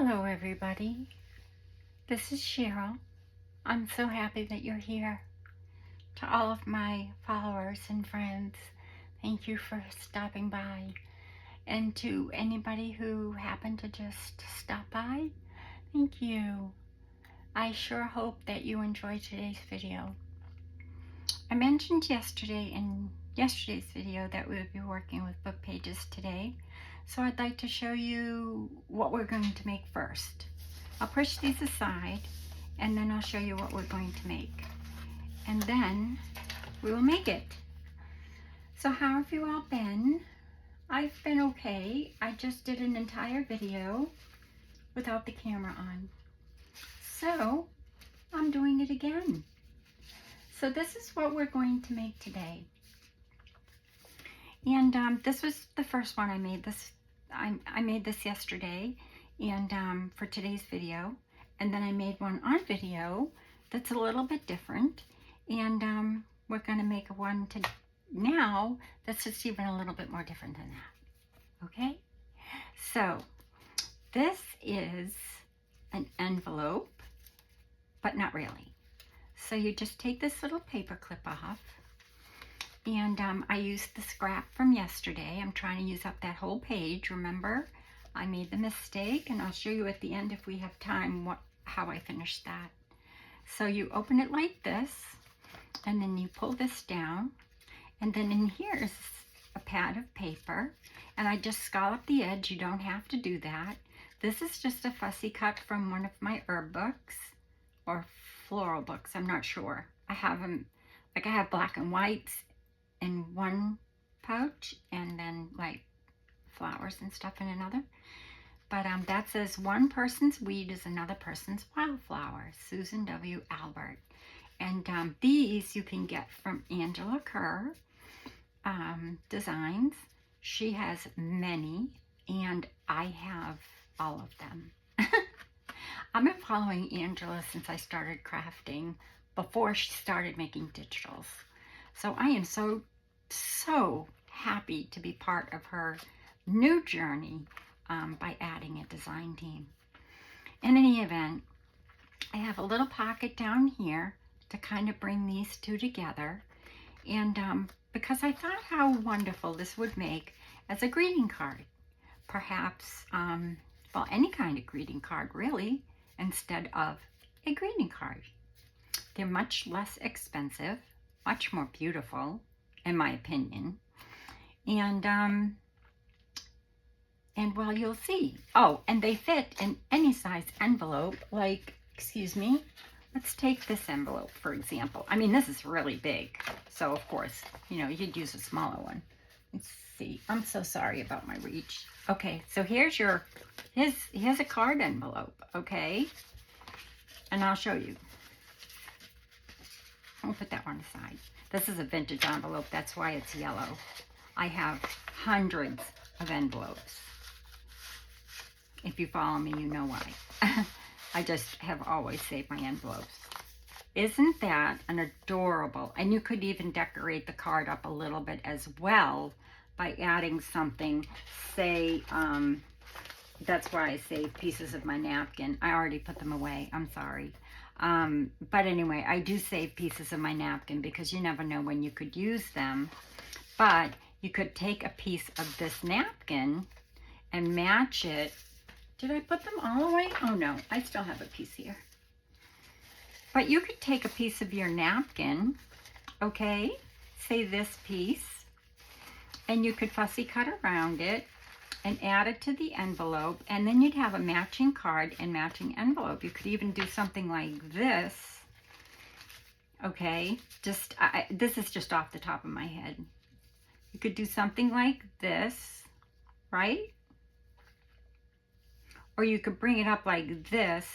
Hello everybody, this is Cheryl. I'm so happy that you're here. To all of my followers and friends, thank you for stopping by. And to anybody who happened to just stop by, thank you. I sure hope that you enjoyed today's video. I mentioned yesterday in yesterday's video that we would be working with book pages today. So I'd like to show you what we're going to make first. I'll push these aside and then I'll show you what we're going to make. And then we will make it. So how have you all been? I've been okay. I just did an entire video without the camera on. So I'm doing it again. So this is what we're going to make today. And this was the first one I made. I made this yesterday and for today's video. And then I made one on video that's a little bit different. And we're going to make one now that's just even a little bit more different than that. Okay? So this is an envelope, but not really. So you just take this little paper clip off. And I used the scrap from yesterday. I'm trying to use up that whole page. Remember, I made the mistake, and I'll show you at the end if we have time how I finished that. So you open it like this, and then you pull this down, and then in here is a pad of paper, and I just scallop the edge. You don't have to do that. This is just a fussy cut from one of my herb books or floral books. I'm not sure. I have them, like I have black and whites in one pouch and then like flowers and stuff in another. But that says one person's weed is another person's wildflower. Susan W. Albert. And these you can get from AngelaKerrDesigns. She has many and I have all of them. I've been following Angela since I started crafting before she started making digitals. So I am so happy to be part of her new journey by adding a design team. In any event, I have a little pocket down here to kind of bring these two together. And because I thought how wonderful this would make as a greeting card. Perhaps, well, any kind of greeting card really, instead of a greeting card. They're much less expensive, much more beautiful, in my opinion. And well, you'll see. Oh, and they fit in any size envelope. Like, excuse me, let's take this envelope, for example. I mean, this is really big. So, of course, you know, you'd use a smaller one. Let's see. I'm so sorry about my reach. Okay, so here's a card envelope, okay? And I'll show you. I'll put that one aside. This is a vintage envelope. That's why it's yellow. I have hundreds of envelopes. If you follow me, you know why. I just have always saved my envelopes. Isn't that an adorable? And you could even decorate the card up a little bit as well by adding something. Say, that's why I saved pieces of my napkin. I already put them away. I'm sorry. But anyway, I do save pieces of my napkin because you never know when you could use them. But you could take a piece of this napkin and match it. Did I put them all away? Oh no, I still have a piece here. But you could take a piece of your napkin, okay, say this piece, and you could fussy cut around it and add it to the envelope, and then you'd have a matching card and matching envelope. You could even do something like this, okay? This is just off the top of my head. You could do something like this, right? Or you could bring it up like this.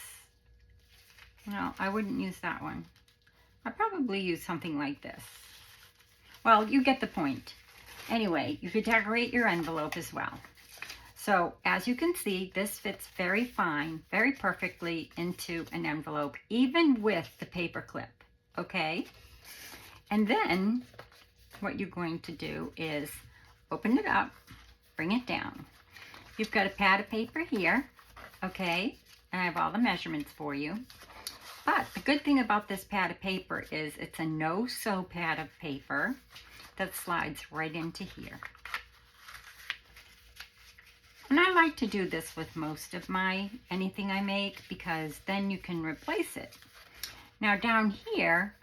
No, I wouldn't use that one. I'd probably use something like this. Well, you get the point. Anyway, you could decorate your envelope as well. So as you can see, this fits very fine, very perfectly into an envelope, even with the paper clip, okay? And then what you're going to do is open it up, bring it down. You've got a pad of paper here, okay? And I have all the measurements for you. But the good thing about this pad of paper is it's a no-sew pad of paper that slides right into here. And I like to do this with most of anything I make, because then you can replace it. Now down here,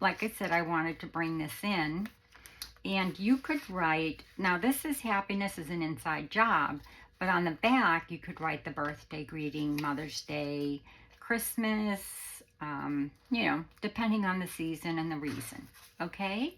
like I said, I wanted to bring this in, and you could write, now this is happiness is an inside job, but on the back you could write the birthday greeting, Mother's Day, Christmas, you know, depending on the season and the reason, okay?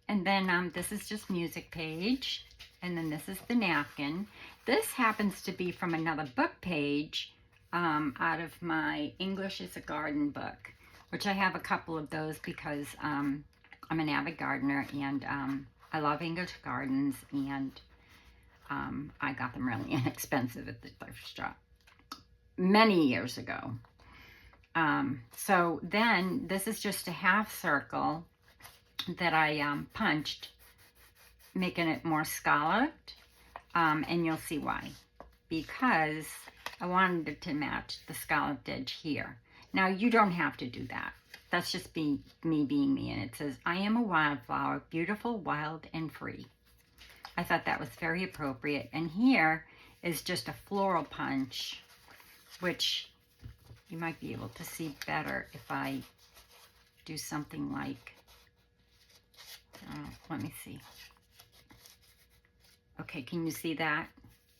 And then this is just music page, and then this is the napkin. This happens to be from another book page out of my English is a Garden book, which I have a couple of those because I'm an avid gardener, and I love English gardens, and I got them really inexpensive at the thrift shop many years ago. So then this is just a half circle that I punched, making it more scalloped, and you'll see why. Because I wanted it to match the scalloped edge here. Now, you don't have to do that. That's just me being me. And it says, I am a wildflower, beautiful, wild, and free. I thought that was very appropriate. And here is just a floral punch, which you might be able to see better if I do something like, let me see. Okay, can you see that?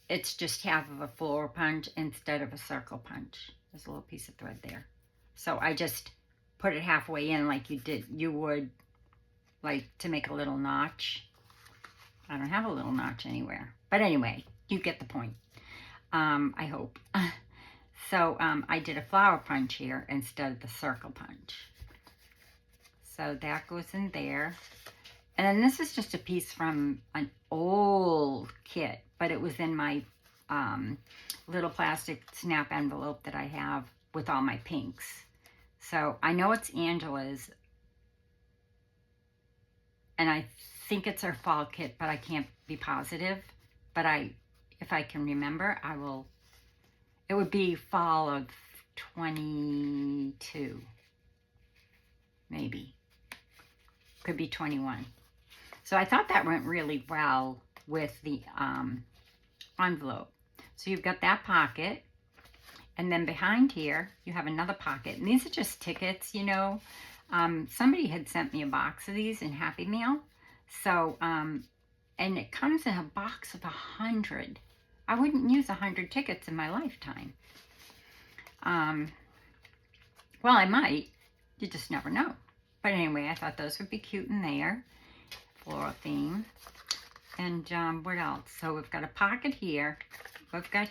It's just half of a floral punch instead of a circle punch. There's a little piece of thread there. So I just put it halfway in like you would like to make a little notch. I don't have a little notch anywhere. But anyway, you get the point. I hope. So I did a flower punch here instead of the circle punch. So that goes in there. And then this is just a piece from an old kit, but it was in my little plastic snap envelope that I have with all my pinks. So I know it's Angela's, and I think it's her fall kit, but I can't be positive. But if I can remember, I will. It would be fall of 22, maybe. Could be 21. So I thought that went really well with the envelope. So you've got that pocket, and then behind here you have another pocket. And these are just tickets, you know. Somebody had sent me a box of these in Happy Meal. So, and it comes in a box of 100. I wouldn't use 100 tickets in my lifetime. Well, I might. You just never know. But anyway, I thought those would be cute in there. Floral theme. And what else? So we've got a pocket here. We've got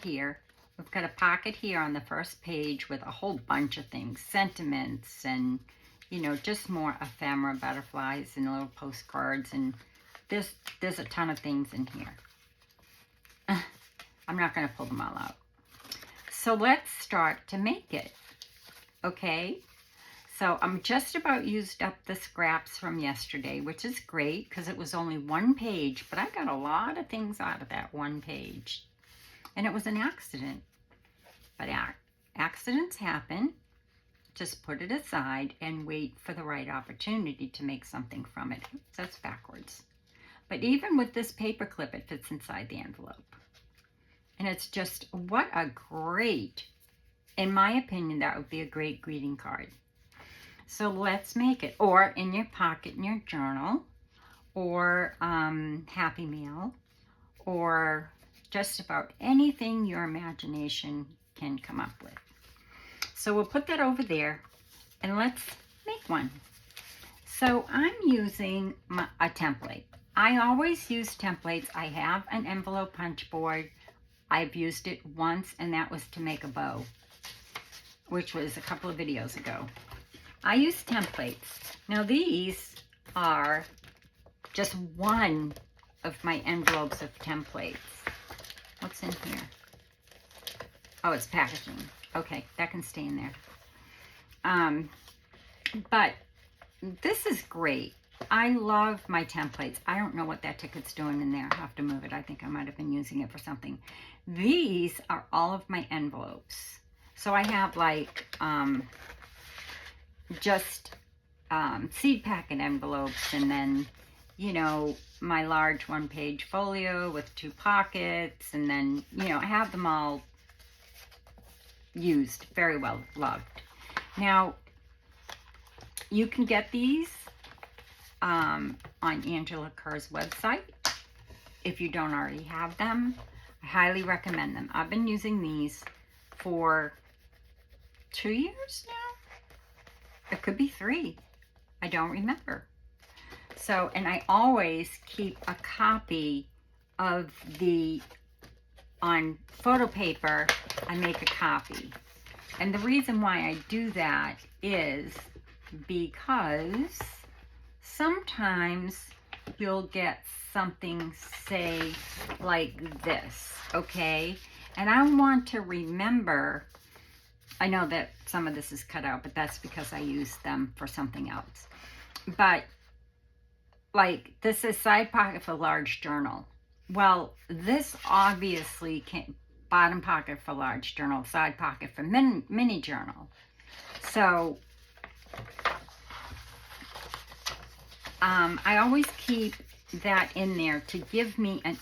a pocket here on the first page with a whole bunch of things. Sentiments and, you know, just more ephemera butterflies and little postcards. And there's a ton of things in here. I'm not going to pull them all out. So let's start to make it. Okay? So I'm just about used up the scraps from yesterday, which is great because it was only one page, but I got a lot of things out of that one page. And it was an accident. But accidents happen. Just put it aside and wait for the right opportunity to make something from it. Oops, that's backwards. But even with this paper clip, it fits inside the envelope. And it's just, what a great, in my opinion, that would be a great greeting card. So let's make it. Or in your pocket, in your journal, or Happy Meal, or just about anything your imagination can come up with. So we'll put that over there, and let's make one. So I'm using a template. I always use templates. I have an envelope punch board. I've used it once, and that was to make a bow, which was a couple of videos ago. I use templates. Now these are just one of my envelopes of templates. What's in here? Oh, it's packaging. Okay, that can stay in there. But this is great. I love my templates. I don't know what that ticket's doing in there. I'll have to move it. I think I might have been using it for something. These are all of my envelopes. So I have like just seed packet envelopes, and then, you know, my large 1-page folio with 2 pockets, and then, you know, I have them all used, very well loved. Now, you can get these on Angela Kerr's website if you don't already have them. I highly recommend them. I've been using these for 2 years now. It could be 3. I don't remember. So, and I always keep a copy of the, on photo paper, I make a copy. And the reason why I do that is because sometimes you'll get something, say, like this, okay? And I want to remember, I know that some of this is cut out, but that's because I used them for something else. But like this is side pocket for large journal. Well, this obviously can bottom pocket for large journal, side pocket for mini journal. So I always keep that in there to give me an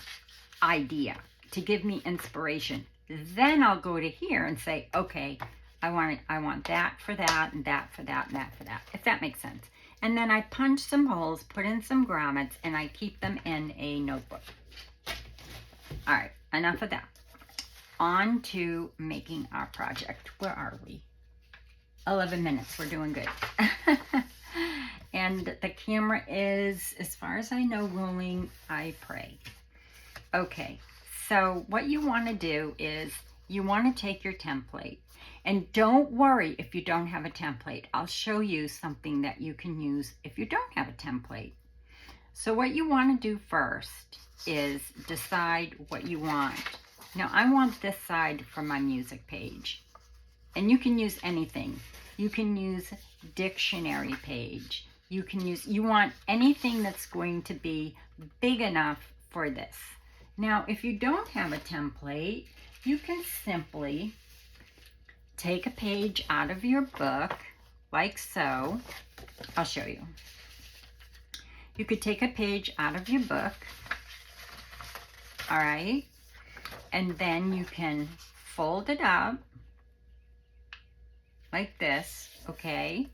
idea, to give me inspiration. Then I'll go to here and say, okay, I want that for that, and that for that, and that for that, if that makes sense. And then I punch some holes, put in some grommets, and I keep them in a notebook. All right, enough of that. On to making our project. Where are we? 11 minutes, we're doing good. And the camera is, as far as I know, rolling, I pray. Okay, so what you want to do is you want to take your template, and don't worry if you don't have a template. I'll show you something that you can use if you don't have a template. So what you want to do first is decide what you want. Now I want this side for my music page, and you can use anything. You can use dictionary page. You can use, you want anything that's going to be big enough for this. Now, if you don't have a template, you can simply take a page out of your book, like so. I'll show you. You could take a page out of your book, all right? And then you can fold it up like this, okay?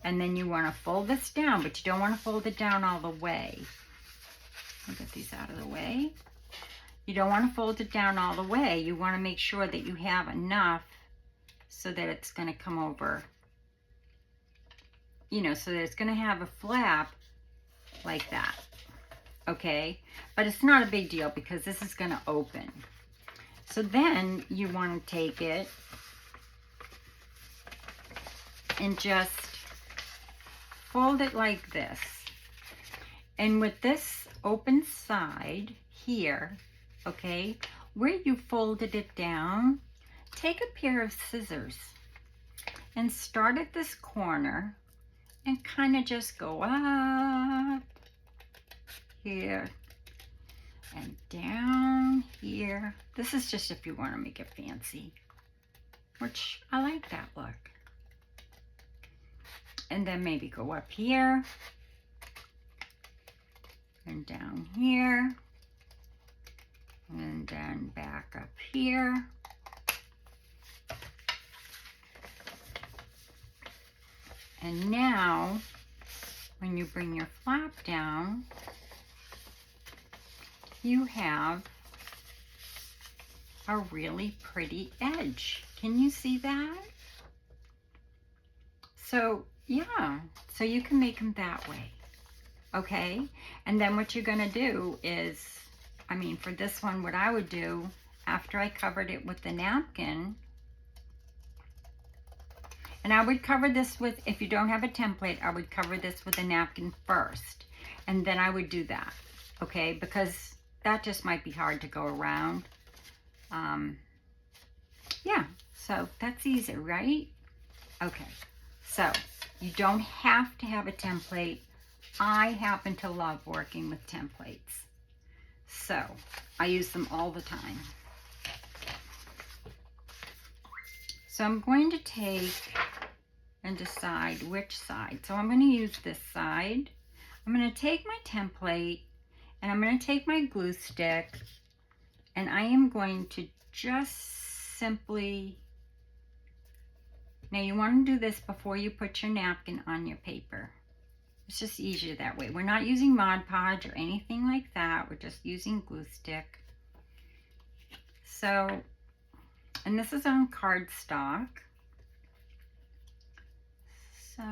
And then you want to fold this down, but you don't want to fold it down all the way. I'll get these out of the way. You don't want to fold it down all the way. You want to make sure that you have enough so that it's going to come over, you know, so that it's going to have a flap like that, okay? But it's not a big deal because this is going to open. So then you want to take it and just fold it like this. And with this open side here, okay, where you folded it down, take a pair of scissors and start at this corner and kind of just go up here and down here. This is just if you want to make it fancy, which I like that look. And then maybe go up here and down here and then back up here. And now when you bring your flap down, you have a really pretty edge. Can you see that? So yeah, so you can make them that way, okay? And then what you're gonna do is, I mean, for this one, what I would do after I covered it with the napkin, and I would cover this with, if you don't have a template, I would cover this with a napkin first, and then I would do that, okay? Because that just might be hard to go around. Yeah, so that's easy, right? Okay, so you don't have to have a template, I happen to love working with templates, so I use them all the time. So I'm going to take and decide which side. So I'm going to use this side. I'm going to take my template and I'm going to take my glue stick and I am going to just simply, now you want to do this before you put your napkin on your paper. It's just easier that way. We're not using Mod Podge or anything like that. We're just using glue stick. So, and this is on cardstock. So,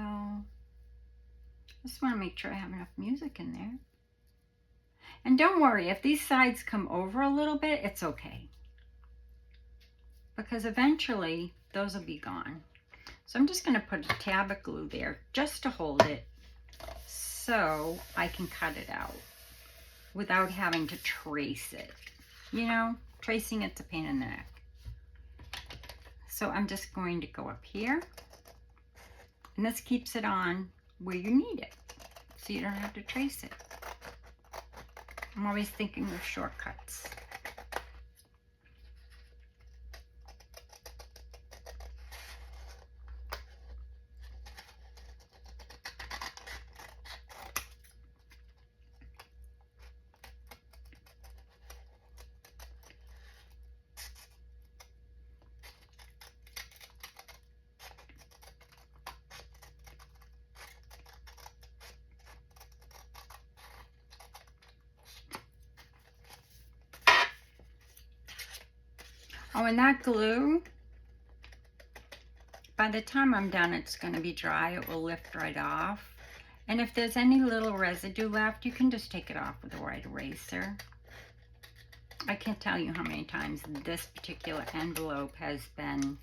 just want to make sure I have enough music in there. And don't worry, if these sides come over a little bit, it's okay. Because eventually, those will be gone. So I'm just going to put a tab of glue there just to hold it so I can cut it out without having to trace it. You know, tracing it's a pain in the neck. So I'm just going to go up here. And this keeps it on where you need it, so you don't have to trace it. I'm always thinking of shortcuts. Oh, and that glue, by the time I'm done, it's going to be dry. It will lift right off. And if there's any little residue left, you can just take it off with a white eraser. I can't tell you how many times this particular envelope has been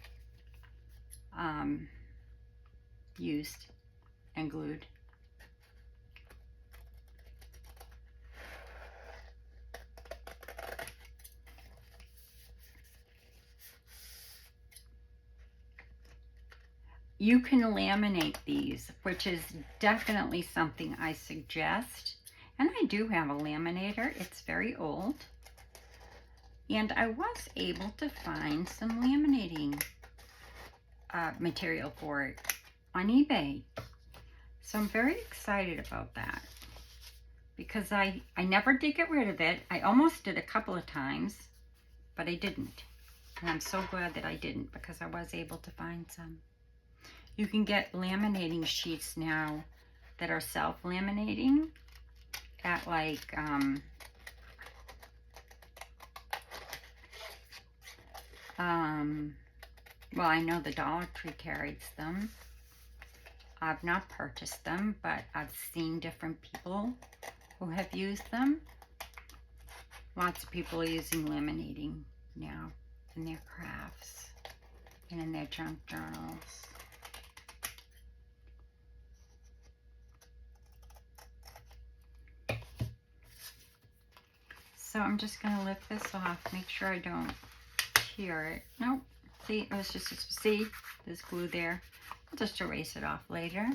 used and glued. You can laminate these, which is definitely something I suggest. And I do have a laminator. It's very old. And I was able to find some laminating material for it on eBay. So I'm very excited about that. Because I never did get rid of it. I almost did a couple of times, but I didn't. And I'm so glad that I didn't because I was able to find some. You can get laminating sheets now that are self-laminating at like, well, I know the Dollar Tree carries them. I've not purchased them, but I've seen different people who have used them. Lots of people are using laminating now in their crafts and in their junk journals. So I'm just going to lift this off, make sure I don't tear it. Nope. See, it was just, see, there's glue there. I'll just erase it off later.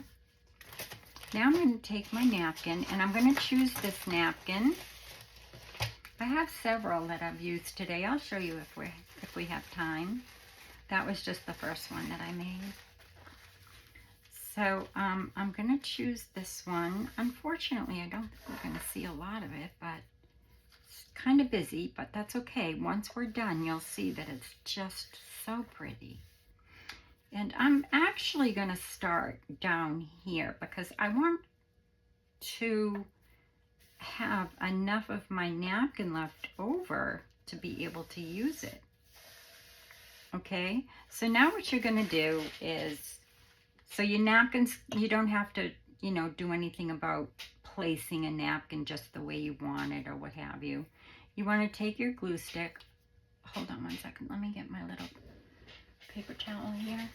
Now I'm going to take my napkin, and I'm going to choose this napkin. I have several that I've used today. I'll show you if we have time. That was just the first one that I made. So I'm going to choose this one. Unfortunately, I don't think we're going to see a lot of it, but kind of busy, but that's okay. Once we're done, you'll see that it's just so pretty. And I'm actually going to start down here because I want to have enough of my napkin left over to be able to use it. Okay, so now what you're going to do is, so your napkins, you don't have to, you know, do anything about placing a napkin just the way you want it or what have you. You want to take your glue stick. Hold on 1 second. Let me get my little paper towel here.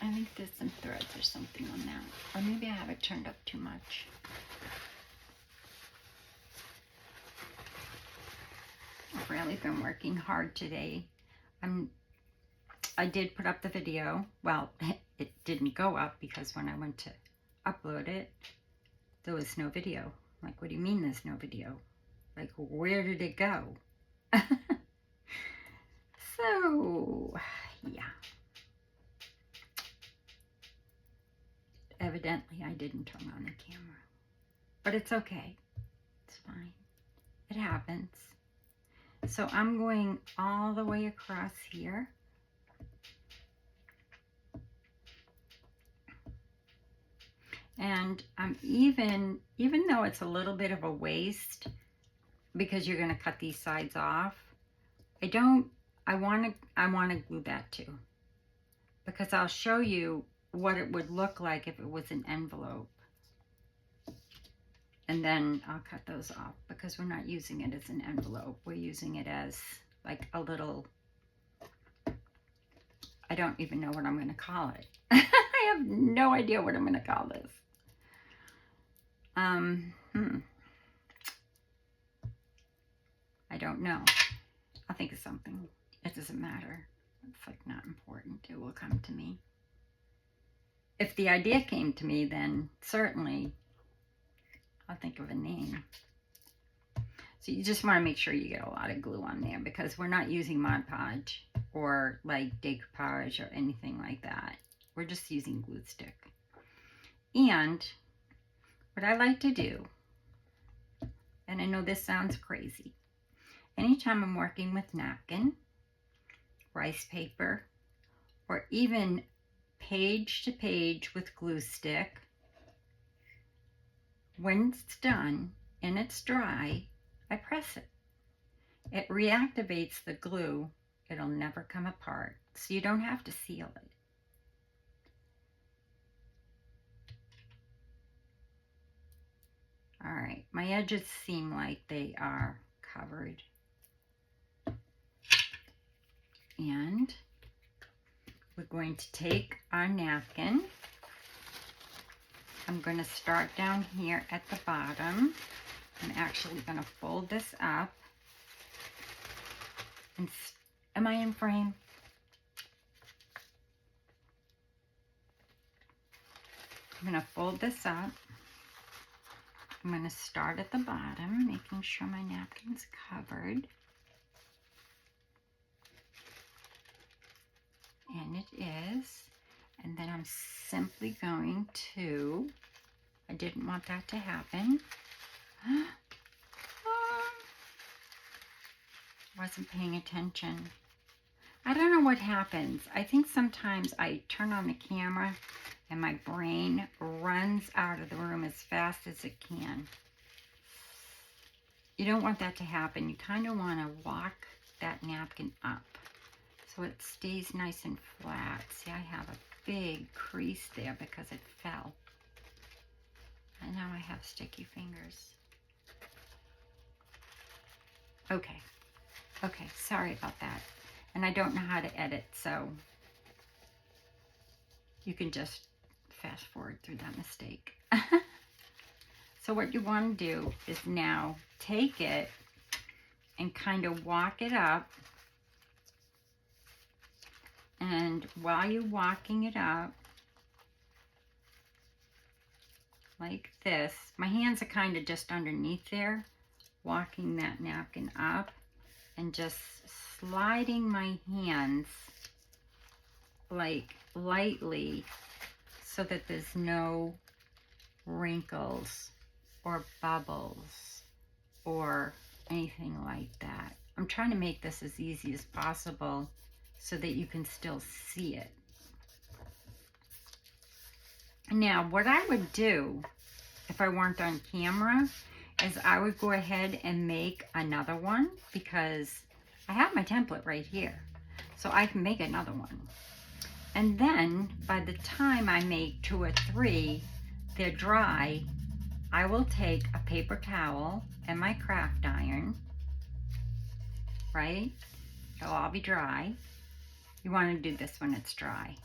I think there's some threads or something on that. Or maybe I have it turned up too much. I've really been working hard today. I did put up the video. Well, it didn't go up because when I went to upload it, there was no video. Like, what do you mean there's no video? Like, where did it go? So, yeah. Evidently, I didn't turn on the camera. But it's okay. It's fine. It happens. So I'm going all the way across here. And I'm even though it's a little bit of a waste, because you're going to cut these sides off, I want to glue that too. Because I'll show you what it would look like if it was an envelope. And then I'll cut those off because we're not using it as an envelope. We're using it as like a little, I don't even know what I'm going to call it. I have no idea what I'm going to call this. I don't know. I'll think of something. It doesn't matter. It's like not important. It will come to me. If the idea came to me, then certainly I'll think of a name. So you just want to make sure you get a lot of glue on there because we're not using Mod Podge or like decoupage or anything like that. We're just using glue stick. And what I like to do, and I know this sounds crazy, anytime I'm working with napkin, rice paper, or even page to page with glue stick, when it's done and it's dry, I press it. It reactivates the glue. It'll never come apart, so you don't have to seal it. All right, my edges seem like they are covered. And we're going to take our napkin. I'm going to start down here at the bottom. I'm actually going to fold this up. And am I in frame? I'm going to fold this up. I'm going to start at the bottom, making sure my napkin's covered. And it is. And then I'm simply going to, I didn't want that to happen. Wasn't paying attention. I don't know what happens. I think sometimes I turn on the camera and my brain runs out of the room as fast as it can. You don't want that to happen. You kind of want to walk that napkin up so it stays nice and flat. See, I have a big crease there because it fell. And now I have sticky fingers. Okay, sorry about that. And I don't know how to edit, so you can just fast forward through that mistake. So what you want to do is now take it and kind of walk it up. And while you're walking it up, like this, my hands are kind of just underneath there, walking that napkin up and just sliding my hands like lightly so that there's no wrinkles or bubbles or anything like that. I'm trying to make this as easy as possible so that you can still see it. Now, what I would do if I weren't on camera is I would go ahead and make another one because I have my template right here. So I can make another one. And then by the time I make 2 or 3, they're dry, I will take a paper towel and my craft iron, right? It'll all be dry. You want to do this when it's dry.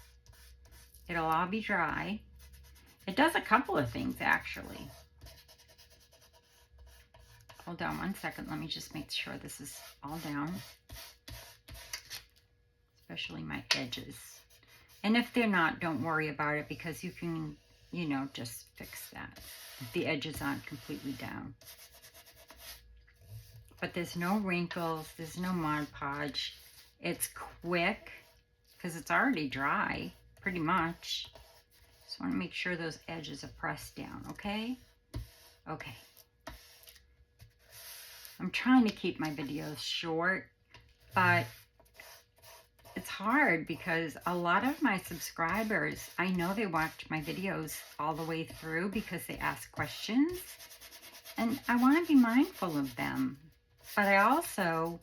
It'll all be dry. It does a couple of things actually. Hold on one second. Let me just make sure this is all down. Especially my edges. And if they're not, don't worry about it, because you can, you know, just fix that if the edges aren't completely down. But there's no wrinkles, there's no Mod Podge. It's quick because it's already dry, pretty much. Just want to make sure those edges are pressed down, okay? Okay. I'm trying to keep my videos short, but it's hard because a lot of my subscribers, I know they watch my videos all the way through because they ask questions, and I want to be mindful of them. But I also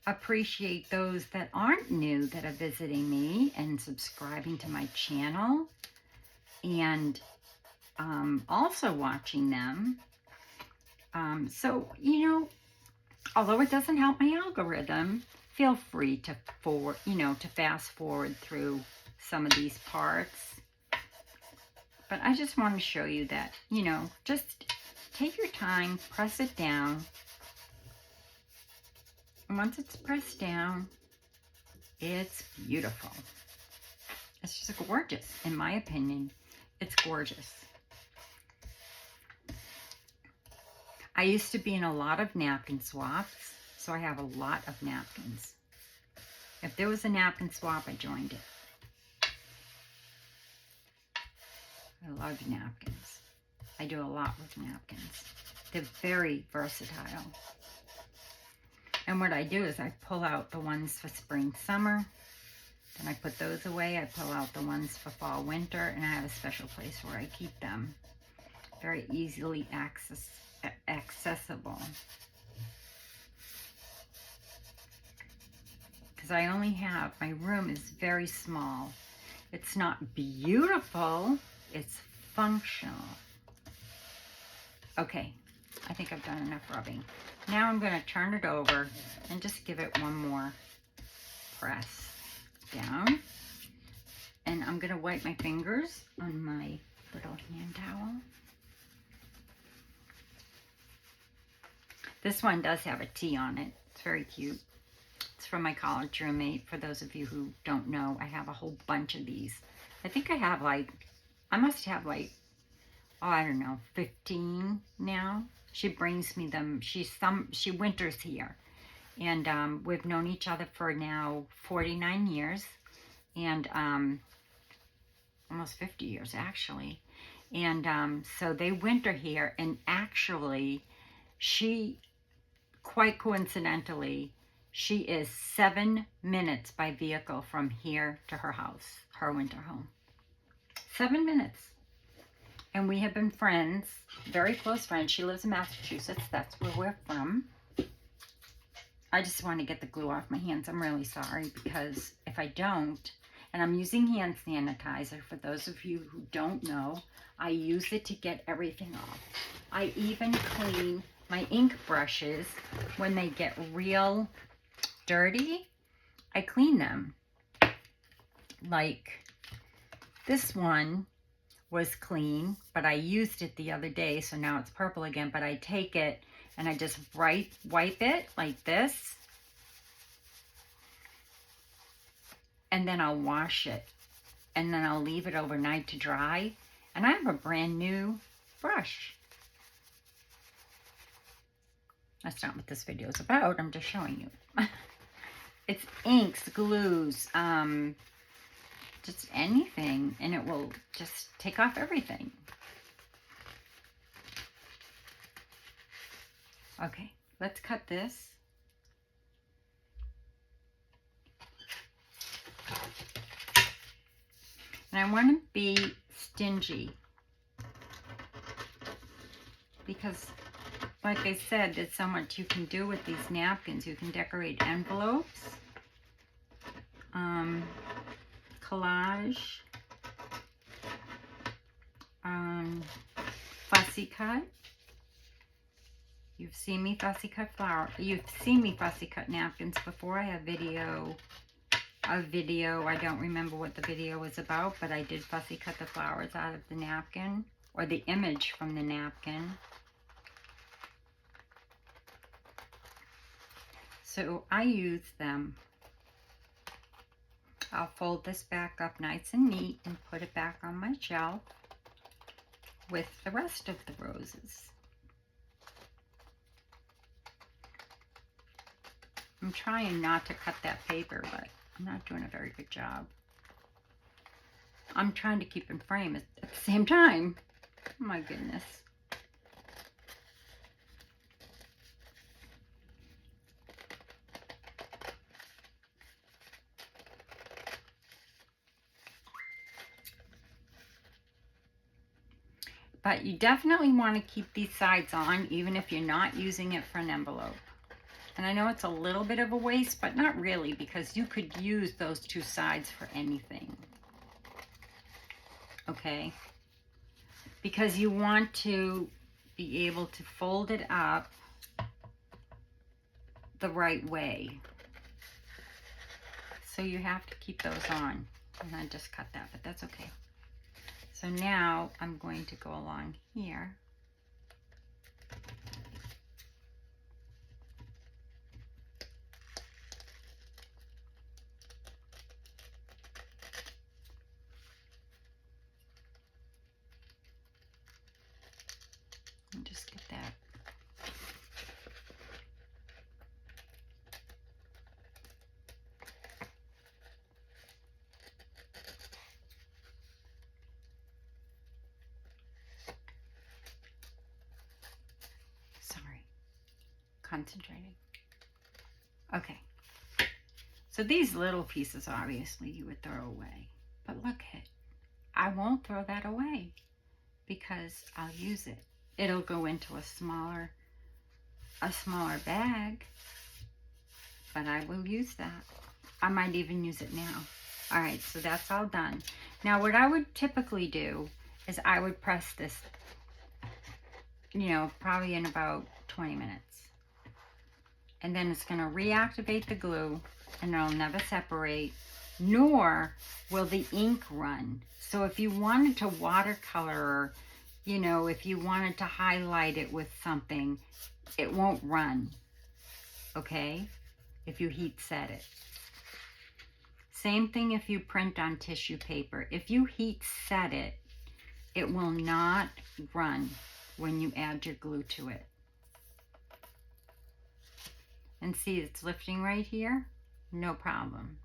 appreciate those that aren't new, that are visiting me and subscribing to my channel, and also watching them. So, you know, although it doesn't help my algorithm, feel free to to fast forward through some of these parts. But I just want to show you that, you know, just take your time, press it down. And once it's pressed down, it's beautiful. It's just gorgeous, in my opinion. It's gorgeous. I used to be in a lot of napkin swaps, so I have a lot of napkins. If there was a napkin swap, I joined it. I love napkins. I do a lot with napkins. They're very versatile. And what I do is I pull out the ones for spring, summer. Then I put those away. I pull out the ones for fall, winter, and I have a special place where I keep them. Very easily accessible. Because I only have, my room is very small. It's not beautiful, it's functional. Okay, I think I've done enough rubbing. Now I'm going to turn it over and just give it one more press down. And I'm going to wipe my fingers on my little hand towel. This one does have a T on it. It's very cute. It's from my college roommate. For those of you who don't know, I have a whole bunch of these. I think I have like, I must have like, oh, I don't know, 15 now. She brings me them. She winters here. And we've known each other for now 49 years. And almost 50 years, actually. And so they winter here. And actually, she, quite coincidentally, she is 7 minutes by vehicle from here to her house, her winter home. 7 minutes. And we have been friends, very close friends. She lives in Massachusetts. That's where we're from. I just want to get the glue off my hands. I'm really sorry, because if I don't, and I'm using hand sanitizer, for those of you who don't know, I use it to get everything off. I even clean my ink brushes when they get real dirty. I clean them. Like this one was clean, but I used it the other day, so now it's purple again. But I take it and I just wipe it like this, and then I'll wash it, and then I'll leave it overnight to dry, and I have a brand new brush. That's not what this video is about. I'm just showing you. It's inks, glues, just anything, and it will just take off everything. Okay, let's cut this. And I want to be stingy, because like I said, there's so much you can do with these napkins. You can decorate envelopes, collage, fussy cut. You've seen me fussy cut You've seen me fussy cut napkins before. I have a video. I don't remember what the video was about, but I did fussy cut the flowers out of the napkin, or the image from the napkin. So I use them. I'll fold this back up nice and neat and put it back on my shelf with the rest of the roses. I'm trying not to cut that paper, but I'm not doing a very good job. I'm trying to keep in frame at the same time. Oh my goodness. But you definitely want to keep these sides on, even if you're not using it for an envelope. And I know it's a little bit of a waste, but not really, because you could use those two sides for anything. Okay? Because you want to be able to fold it up the right way. So you have to keep those on. And I just cut that, but that's okay. So now I'm going to go along here. And just get that. Sorry, concentrating. Okay. So these little pieces, obviously, you would throw away. But look at it. I won't throw that away because I'll use it. It'll go into a smaller bag, but I will use that. I might even use it now. All right, so that's all done. Now, what I would typically do is I would press this, you know, probably in about 20 minutes. And then it's going to reactivate the glue, and it'll never separate, nor will the ink run. So if you wanted to watercolor, you know, if you wanted to highlight it with something, it won't run, okay, if you heat set it. Same thing if you print on tissue paper. If you heat set it, it will not run when you add your glue to it. And see, it's lifting right here, no problem.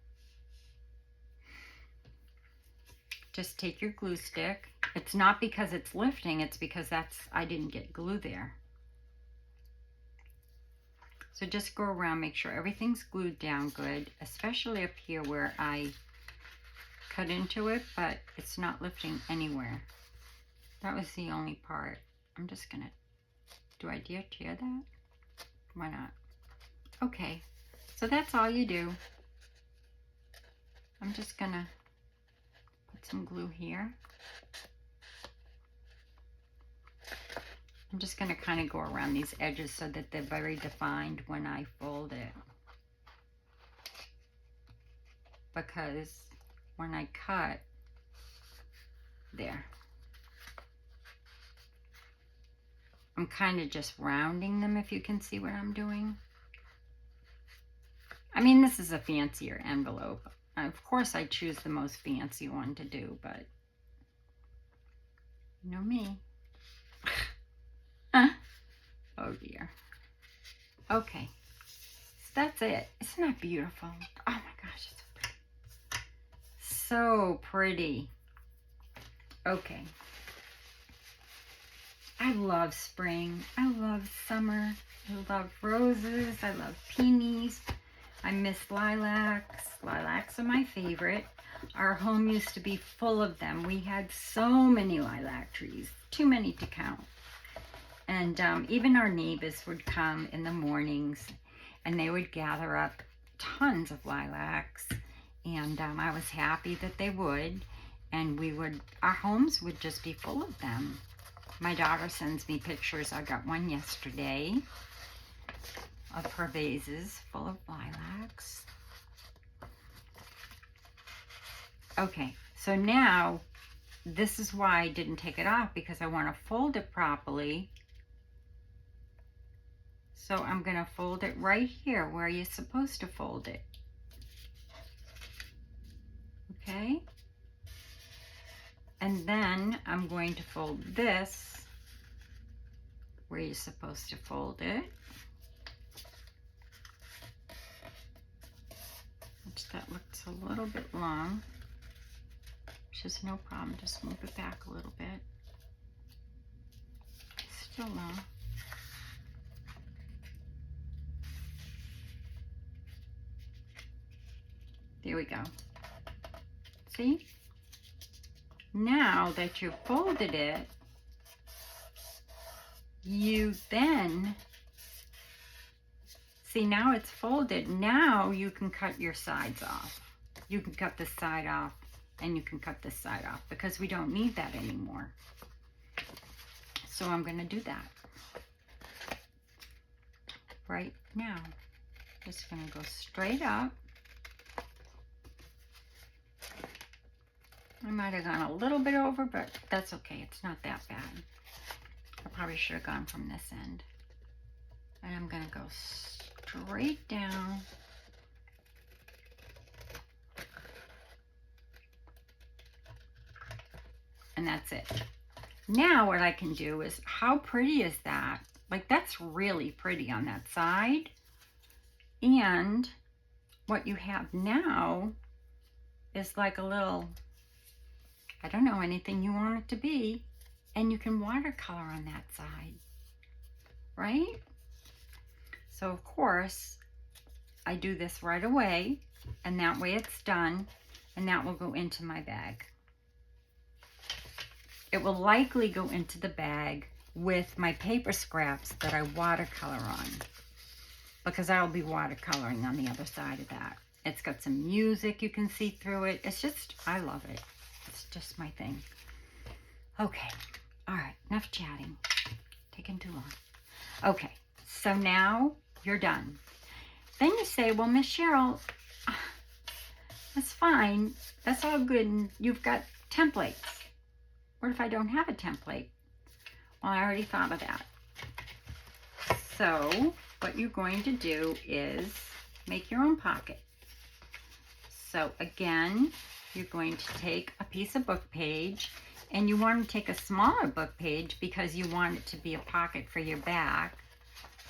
Just take your glue stick. It's not because it's lifting, it's because I didn't get glue there. So just go around, make sure everything's glued down good, especially up here where I cut into it, but it's not lifting anywhere. That was the only part. I'm just gonna, do I dare tear that? Why not? Okay, so that's all you do. I'm just gonna put some glue here. I'm just going to kind of go around these edges so that they're very defined when I fold it. Because when I cut, there. I'm kind of just rounding them, if you can see what I'm doing. I mean, this is a fancier envelope. Of course, I choose the most fancy one to do, but you know me. Oh dear. Okay, so that's it. Isn't that beautiful? Oh my gosh, it's so pretty. Okay. I love spring. I love summer. I love roses. I love peonies. I miss lilacs. Lilacs are my favorite. Our home used to be full of them. We had so many lilac trees, too many to count. And even our neighbors would come in the mornings and they would gather up tons of lilacs. And I was happy that they would. And our homes would just be full of them. My daughter sends me pictures. I got one yesterday of her vases full of lilacs. Okay, so now this is why I didn't take it off, because I want to fold it properly. So I'm going to fold it right here where you're supposed to fold it. Okay. And then I'm going to fold this where you're supposed to fold it. Which that looks a little bit long, which is no problem. Just move it back a little bit. Still long. There we go. See? Now that you've folded it, you then, see, now it's folded. Now you can cut your sides off. You can cut this side off and you can cut this side off because we don't need that anymore. So I'm going to do that right now. Just going to go straight up. I might have gone a little bit over, but that's okay. It's not that bad. I probably should have gone from this end. And I'm going to go straight down. And that's it. Now what I can do is, how pretty is that? Like, that's really pretty on that side. And what you have now is like a little, I don't know, anything you want it to be. And you can watercolor on that side, right? So of course, I do this right away, and that way it's done, and that will go into my bag. It will likely go into the bag with my paper scraps that I watercolor on, because I'll be watercoloring on the other side of that. It's got some music, you can see through it. It's just, I love it. It's just my thing. Okay, all right, enough chatting. Taking too long. Okay, so now you're done. Then you say, well, Miss Cheryl, that's fine. That's all good, and you've got templates. What if I don't have a template? Well, I already thought of that. So what you're going to do is make your own pocket. So again, you're going to take a piece of book page, and you want to take a smaller book page because you want it to be a pocket for your bag.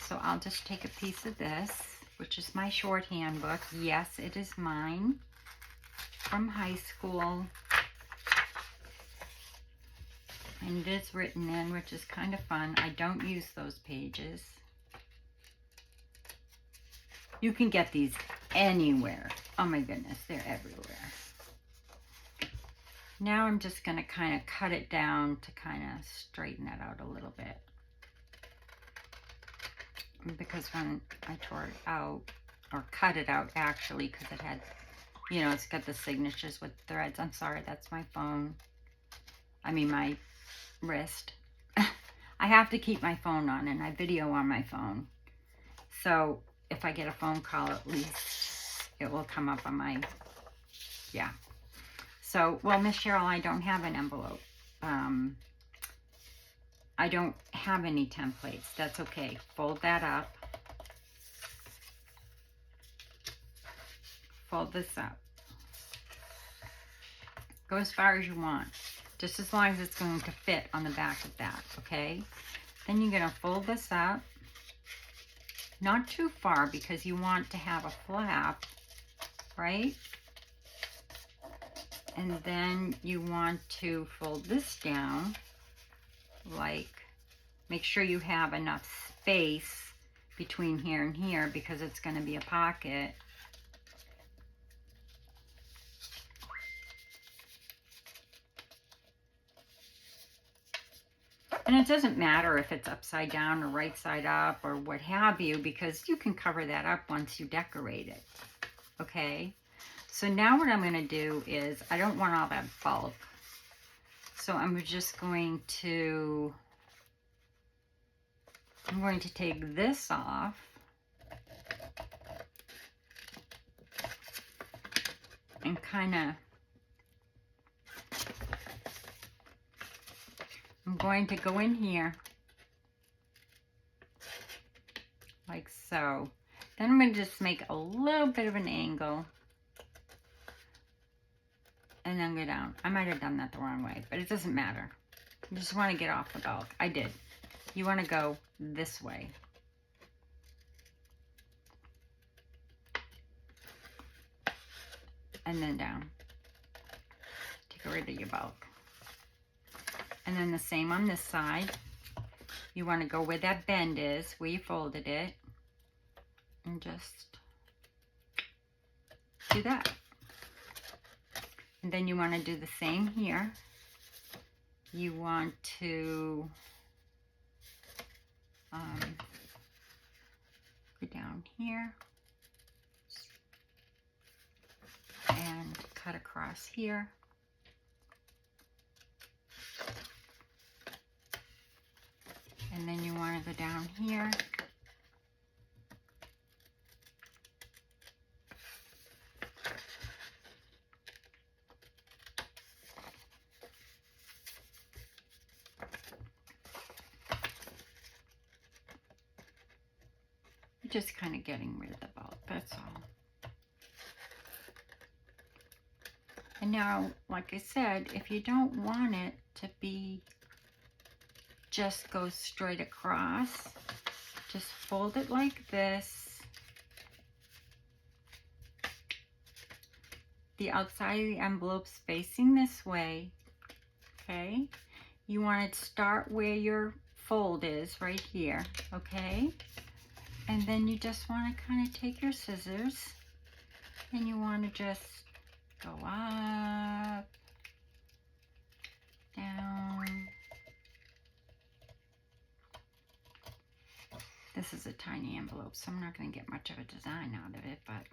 So I'll just take a piece of this, which is my shorthand book. Yes, it is mine from high school. And it is written in, which is kind of fun. I don't use those pages. You can get these anywhere. Oh my goodness, they're everywhere. Now I'm just going to kind of cut it down to kind of straighten that out a little bit. Because when I tore it out, or cut it out actually, because it had, you know, it's got the signatures with threads. I'm sorry, that's my phone. I mean my wrist. I have to keep my phone on, and I video on my phone. So if I get a phone call, at least it will come up on my, yeah. So, well, Miss Cheryl, I don't have an envelope. I don't have any templates. That's okay. Fold that up. Fold this up. Go as far as you want. Just as long as it's going to fit on the back of that, okay? Then you're going to fold this up. Not too far, because you want to have a flap, right? And then you want to fold this down, like, make sure you have enough space between here and here, because it's going to be a pocket. And it doesn't matter if it's upside down or right side up or what have you, because you can cover that up once you decorate it, okay? So now what I'm going to do is, I don't want all that bulk. So I'm just going to, take this off. And kind of, I'm going to go in here, like so. Then I'm going to just make a little bit of an angle. and then go down. I might have done that the wrong way, but it doesn't matter. You just want to get off the bulk. I did. You want to go this way. And then down. Take rid of your bulk. And then the same on this side. You want to go where that bend is, where you folded it, and just do that. And then you want to do the same here. You want to go down here and cut across here. And then you want to go down here. You're just kind of getting rid of the bulk, that's all. And now, like I said, if you don't want it to be just go straight across, just fold it like this. The outside of the envelope's facing this way, okay? You want to start where your fold is, right here, okay? And then you just want to kind of take your scissors and you want to just go up, down. This is a tiny envelope, so I'm not going to get much of a design out of it, but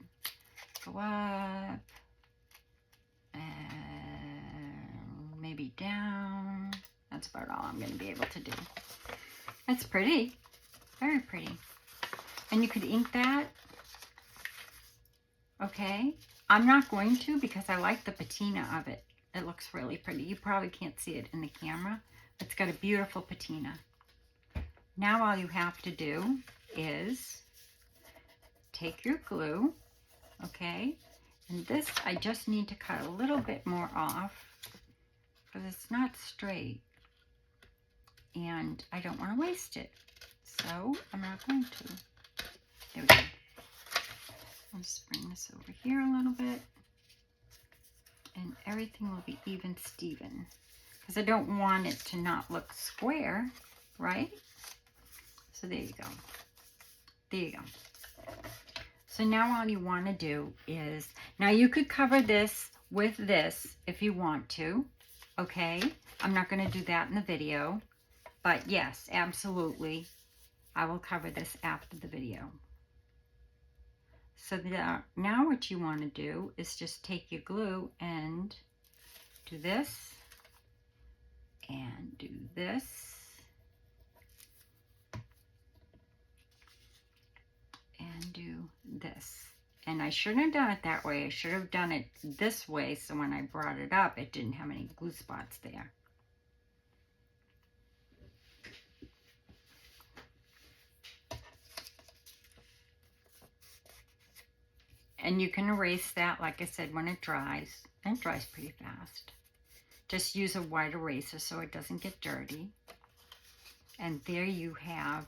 go up and maybe down. That's about all I'm going to be able to do. That's pretty, very pretty. And you could ink that, okay? I'm not going to because I like the patina of it. It looks really pretty. You probably can't see it in the camera. It's got a beautiful patina. Now all you have to do is take your glue, okay? And this, I just need to cut a little bit more off because it's not straight. And I don't want to waste it. So I'm not going to. There we go. I'll just bring this over here a little bit. And everything will be even Steven. Because I don't want it to not look square, right? So there you go. There you go. So now all you want to do is, now you could cover this with this if you want to, okay? I'm not going to do that in the video, but yes, absolutely, I will cover this after the video. So now what you want to do is just take your glue and do this, and do this, and do this. And I shouldn't have done it that way. I should have done it this way so when I brought it up, it didn't have any glue spots there. And you can erase that, like I said, when it dries. And it dries pretty fast. Just use a white eraser so it doesn't get dirty. And there you have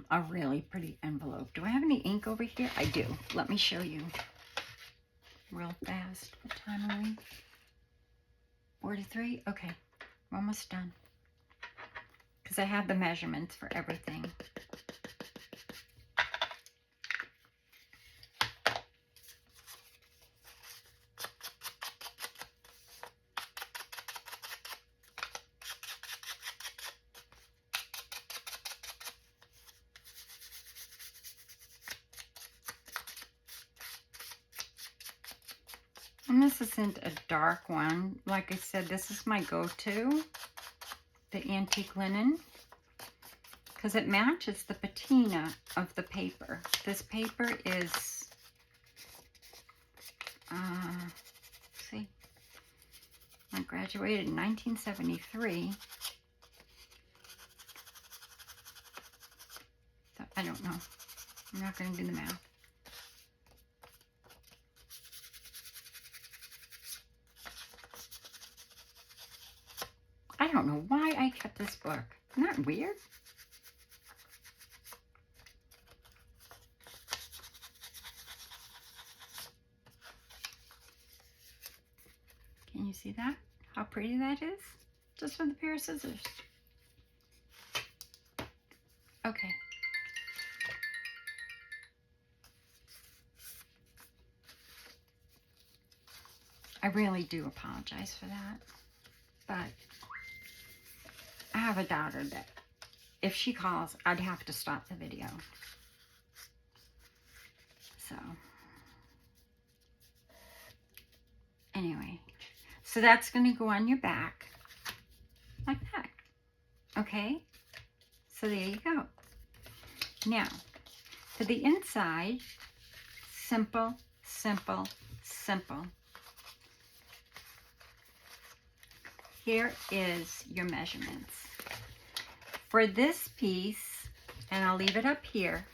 a really pretty envelope. Do I have any ink over here? I do. Let me show you real fast. What time are we? 43? Okay, we're almost done. Because I have the measurements for everything. And this isn't a dark one. Like I said, this is my go-to, the antique linen, because it matches the patina of the paper. This paper is, see, I graduated in 1973. So I don't know. I'm not going to do the math. weird? Can you see that? How pretty that is? Just with a pair of scissors. Okay. I really do apologize for that, but I have a daughter that if she calls, I'd have to stop the video. So, anyway, so that's going to go on your back like that. Okay, so there you go. Now, for the inside, simple, simple, simple. Here is your measurements. For this piece, and I'll leave it up here,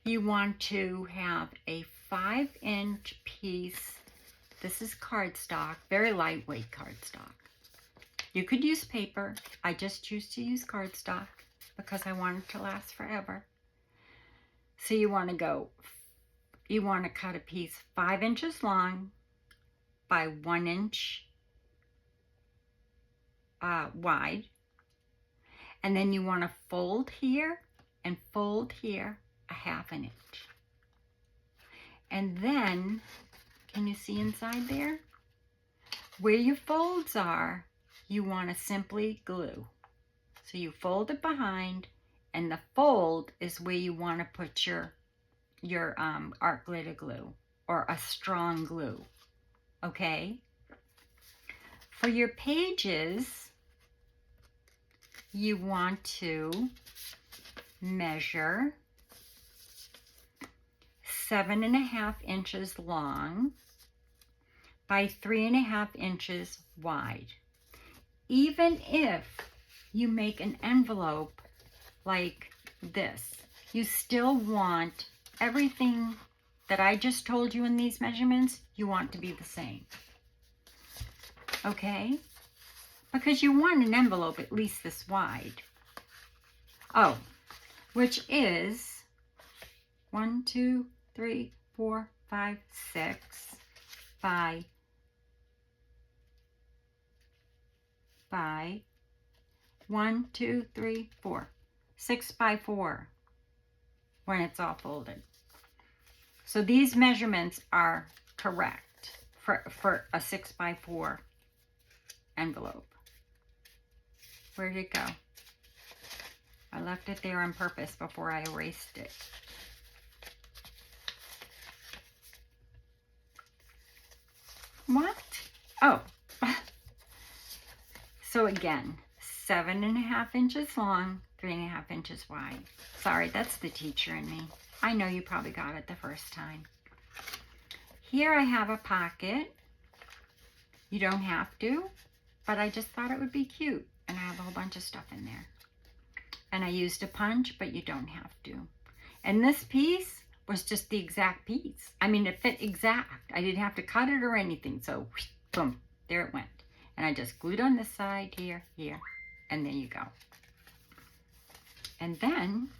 you want to have a 5-inch piece. This is cardstock, very lightweight cardstock. You could use paper. I just choose to use cardstock because I want it to last forever. So you want to cut a piece 5 inches long by 1 inch wide. And then you want to fold here and fold here a 1/2 inch. And then, can you see inside there? Where your folds are, you want to simply glue. So you fold it behind, and the fold is where you want to put your art glitter glue or a strong glue. Okay? For your pages, you want to measure 7.5 inches long by 3.5 inches wide. Even if you make an envelope like this, you still want everything that I just told you in these measurements, you want to be the same. Okay? Because you want an envelope at least this wide. Oh, which is 1, 2, 3, 4, 5, 6 by 1, 2, 3, 4. 6 by 4 when it's all folded. So these measurements are correct for a 6 by 4 envelope. Where'd it go? I left it there on purpose before I erased it. What? Oh. So again, 7.5 inches long, 3.5 inches wide. Sorry, that's the teacher in me. I know you probably got it the first time. Here I have a pocket. You don't have to, but I just thought it would be cute. And I have a whole bunch of stuff in there. And I used a punch, but you don't have to. And this piece was just the exact piece. I mean, it fit exact. I didn't have to cut it or anything. So, boom, there it went. And I just glued on this side, here, and there you go. And then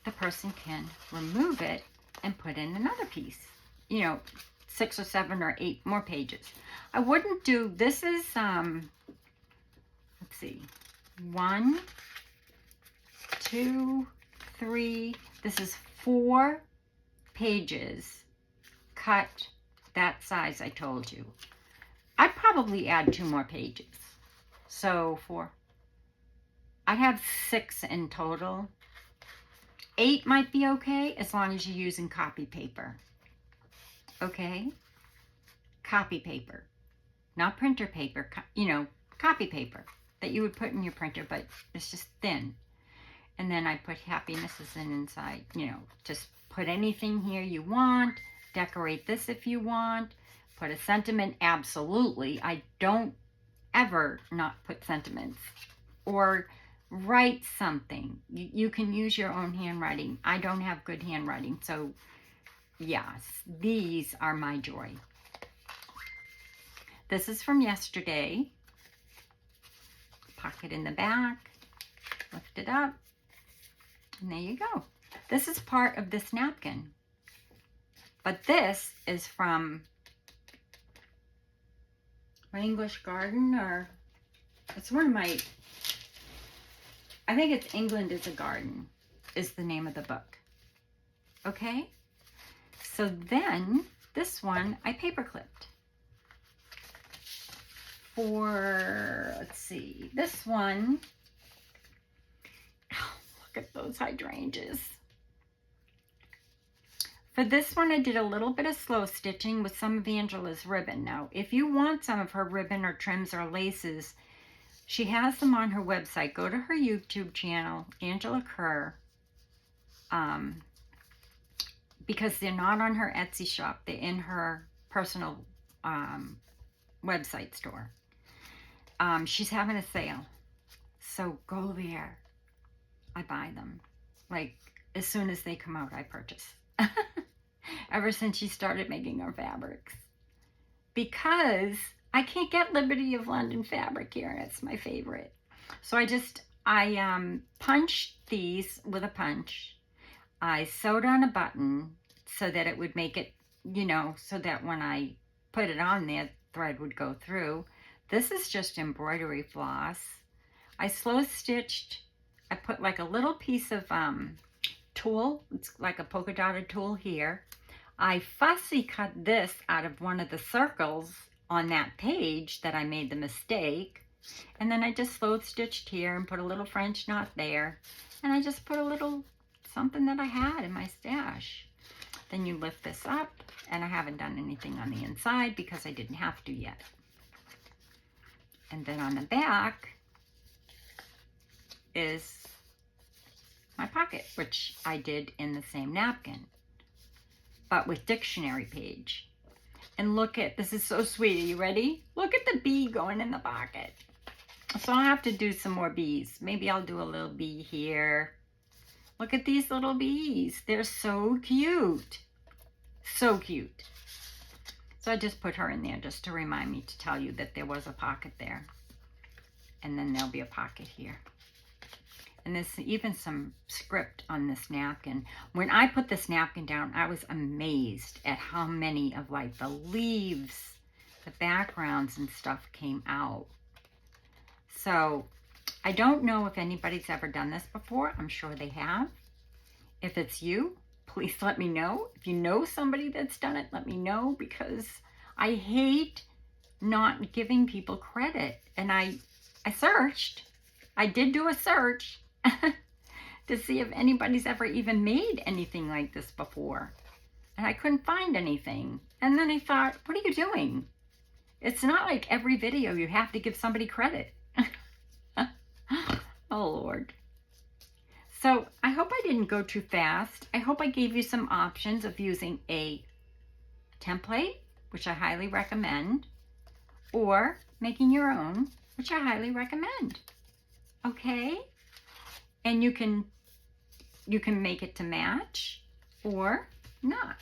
the person can remove it and put in another piece. You know, 6 or 7 or 8 more pages. I wouldn't do, this is, let's see, 1, 2, 3, this is 4 pages cut that size I told you. I'd probably add 2 more pages. So 4. I have 6 in total. 8 might be okay as long as you're using copy paper. Okay? Copy paper. Not printer paper, you know, copy paper that you would put in your printer, but it's just thin. And then I put happinesses inside, you know, just put anything here you want, decorate this if you want, put a sentiment, absolutely. I don't ever not put sentiments. Or write something. You can use your own handwriting. I don't have good handwriting, so yes, these are my joy. This is from yesterday. Pocket in the back. lift it up, and there you go. This is part of this napkin. But this is from my English Garden, or it's one of my, I think it's England is a Garden is the name of the book. Okay? So then this one I paper clipped. For, let's see, this one, oh, look at those hydrangeas. For this one, I did a little bit of slow stitching with some of Angela's ribbon. Now, if you want some of her ribbon or trims or laces, she has them on her website. Go to her YouTube channel, Angela Kerr, because they're not on her Etsy shop. They're in her personal website store. She's having a sale, so go there. I buy them. Like, as soon as they come out, I purchase. Ever since she started making her fabrics. Because I can't get Liberty of London fabric here, and it's my favorite. So I punched these with a punch. I sewed on a button so that it would make it, you know, so that when I put it on there, thread would go through. This is just embroidery floss. I slow stitched. I put like a little piece of tulle. It's like a polka dotted tulle here. I fussy cut this out of one of the circles on that page that I made the mistake. And then I just slow stitched here and put a little French knot there. And I just put a little something that I had in my stash. Then you lift this up, and I haven't done anything on the inside because I didn't have to yet. And then on the back is my pocket, which I did in the same napkin, but with dictionary page. And look at, this is so sweet. Are you ready? Look at the bee going in the pocket. So I'll have to do some more bees. Maybe I'll do a little bee here. Look at these little bees. They're so cute. So cute. So I just put her in there just to remind me to tell you that there was a pocket there. And then there'll be a pocket here. And there's even some script on this napkin. When I put this napkin down, I was amazed at how many of like the leaves, the backgrounds and stuff came out. So I don't know if anybody's ever done this before. I'm sure they have. If it's you, please let me know. If you know somebody that's done it, let me know, because I hate not giving people credit. And I searched. I did do a search to see if anybody's ever even made anything like this before. And I couldn't find anything. And then I thought, what are you doing? It's not like every video you have to give somebody credit. Oh, Lord. So I hope I didn't go too fast. I hope I gave you some options of using a template, which I highly recommend, or making your own, which I highly recommend. Okay? And you can make it to match or not.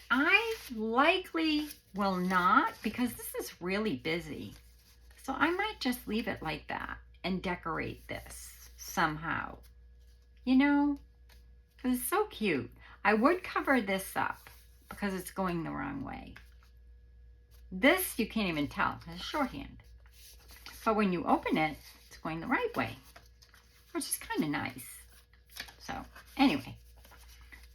I likely will not, because this is really busy. So I might just leave it like that and decorate this somehow. You know, because it's so cute. I would cover this up because it's going the wrong way. This you can't even tell because it's shorthand. But when you open it, it's going the right way, which is kind of nice. So anyway,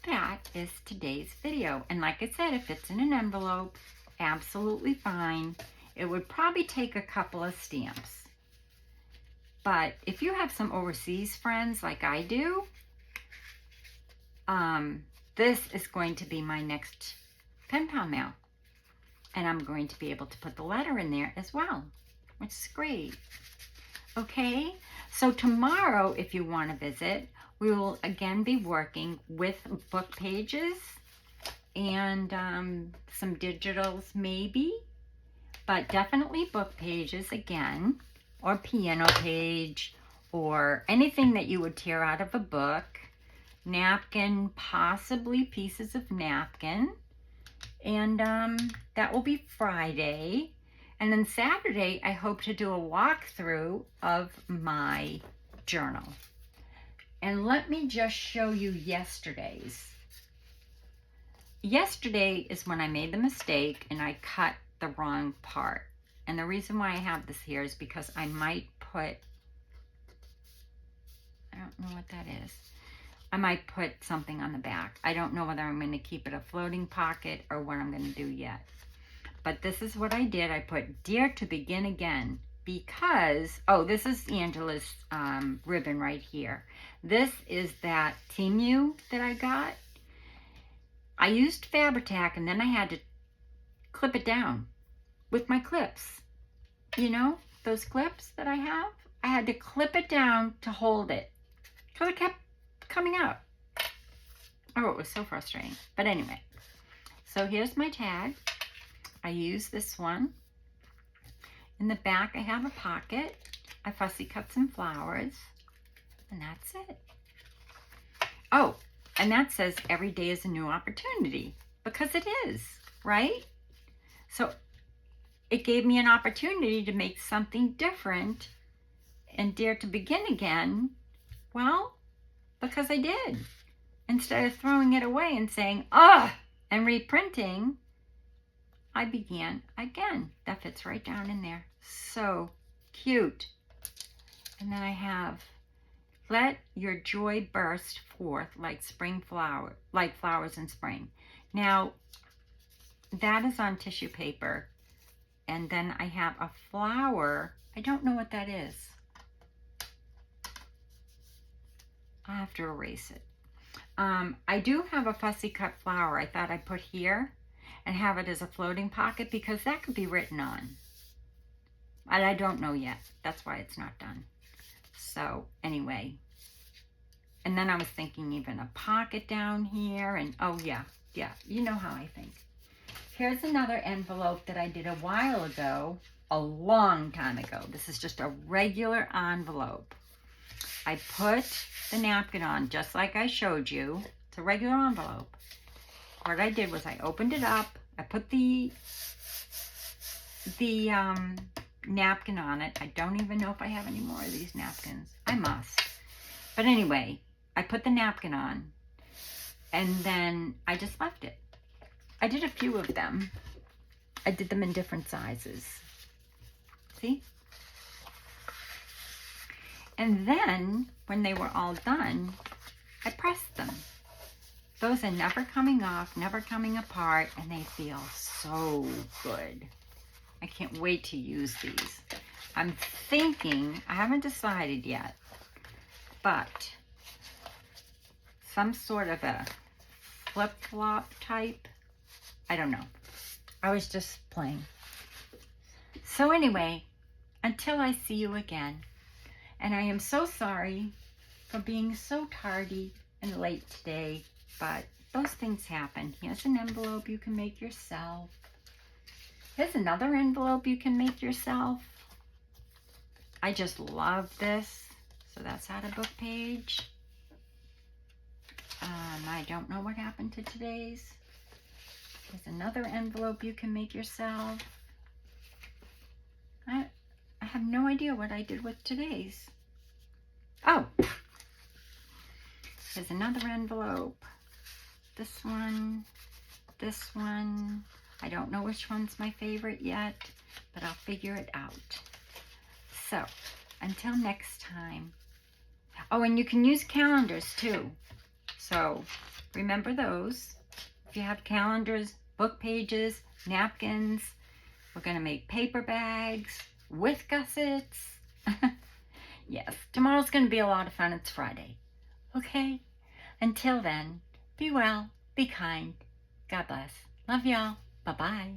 that is today's video. And like I said, if it's in an envelope, absolutely fine. It would probably take a couple of stamps. But if you have some overseas friends like I do, this is going to be my next pen pal mail. And I'm going to be able to put the letter in there as well, which is great. Okay, so tomorrow, if you want to visit, we will again be working with book pages and some digitals maybe, but definitely book pages again, or piano page, or anything that you would tear out of a book, napkin, possibly pieces of napkin, and that will be Friday. And then Saturday, I hope to do a walkthrough of my journal. And let me just show you yesterday's. Yesterday is when I made the mistake and I cut the wrong part. And the reason why I have this here is because I might put, I don't know what that is. I might put something on the back. I don't know whether I'm going to keep it a floating pocket or what I'm going to do yet. But this is what I did. I put Dare to Begin Again because, oh, this is Angela's ribbon right here. This is that Temu that I got. I used Fabri-Tac and then I had to clip it down with my clips. You know, those clips that I have? I had to clip it down to hold it because it kept coming out. Oh, it was so frustrating. But anyway, so here's my tag. I use this one. In the back, I have a pocket. I fussy cut some flowers, and that's it. Oh, and that says every day is a new opportunity, because it is, right? So it gave me an opportunity to make something different and dare to begin again. Well, because I did. Instead of throwing it away and saying, ugh, and reprinting, I began again. That fits right down in there. So cute. And then I have, let your joy burst forth like spring flower, like flowers in spring. Now, that is on tissue paper. And then I have a flower. I don't know what that is. I'll have to erase it. I do have a fussy cut flower I thought I'd put here and have it as a floating pocket because that could be written on. And I don't know yet. That's why it's not done. So anyway, and then I was thinking even a pocket down here and oh yeah, you know how I think. Here's another envelope that I did a while ago, a long time ago. This is just a regular envelope. I put the napkin on just like I showed you. It's a regular envelope. What I did was I opened it up. I put the napkin on it. I don't even know if I have any more of these napkins. I must. But anyway, I put the napkin on and then I just left it. I did a few of them. I did them in different sizes. See? And then, when they were all done, I pressed them. Those are never coming off, never coming apart, and they feel so good. I can't wait to use these. I'm thinking, I haven't decided yet, but some sort of a flip-flop type. I don't know. I was just playing. So anyway, until I see you again, and I am so sorry for being so tardy and late today, but those things happen. Here's an envelope you can make yourself. Here's another envelope you can make yourself. I just love this. So that's out of book page. I don't know what happened to today's. There's another envelope you can make yourself. I have no idea what I did with today's. Oh, there's another envelope. This one, this one. I don't know which one's my favorite yet, but I'll figure it out. So, until next time. Oh, and you can use calendars too. So, remember those. If you have calendars, book pages, napkins, we're going to make paper bags with gussets. Yes, tomorrow's going to be a lot of fun. It's Friday. Okay? Until then, be well, be kind. God bless. Love y'all. Bye-bye.